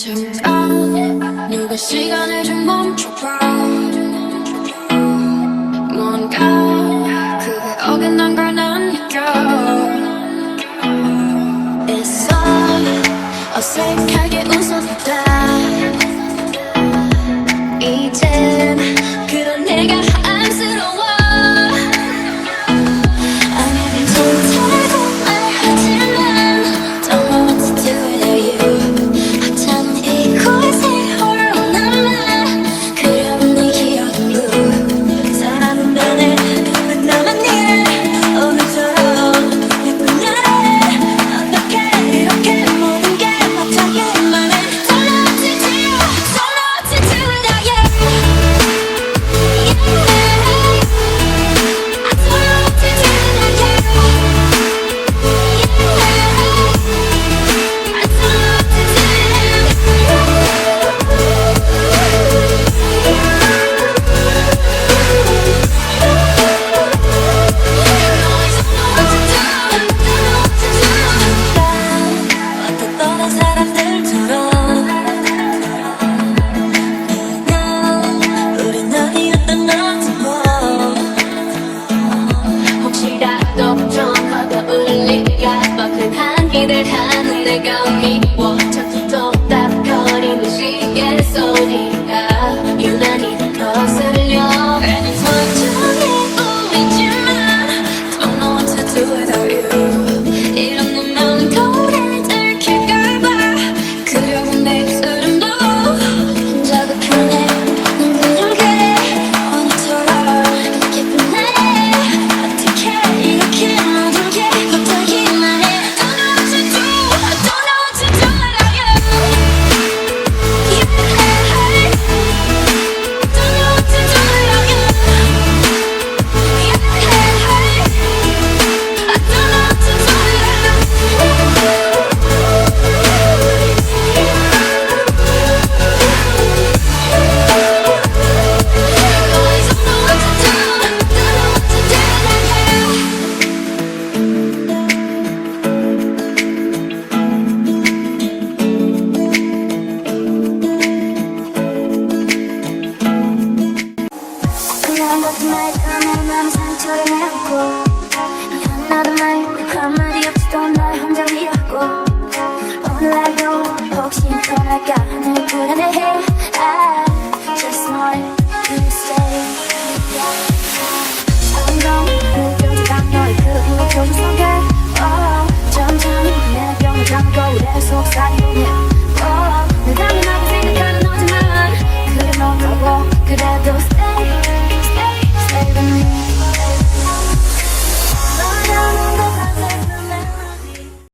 잠깐 누가 시간을 좀 멈춰봐. 뭔가 그게 어긋난 걸 난 느껴. 애써 어색하게 웃었다. 이젠 그런 내가 안쓰러워. 아니 괜찮다고 말하지만 Don't know what to do without you. 하찮은 이곳에 홀로 남아 그려본 네 기억은 blue. 사랑은 나네 왜 나만 이래 오늘처럼 예쁜 날에 어떻게 이렇게 모든 게 바뀌기만 해. Don't know what to do, don't know what to do without you. Yeah, I don't know what to do without you. 어떤 사람들처럼 그냥 우린 아니었던 나도 혹시라도 좀 가까울 리가 큰 기대를 하는 내가 미워. 자꾸 똑딱거리는 시계 소리가 유난히 더 거슬려. 괜히 설정이 울리지만 Don't know what to do without you. 이런 내 마음 거울에 들킬까봐 그려본 내 입술은 혼자도 편해. 넌 그냥 그래 오늘처럼 예쁜 날에 어떻게 이렇게 모든 게 바뀌기만 해. Don't know what to do, I don't know what to do without you. Yeah, don't know what to do without you. Yeah, I don't know what to do without you. 그냥 같은 말 내 맘 상처를 내고 미안하단 말 한마디 없이도 날 혼자 위로하고 오늘 날도 혹시 떠날까 하는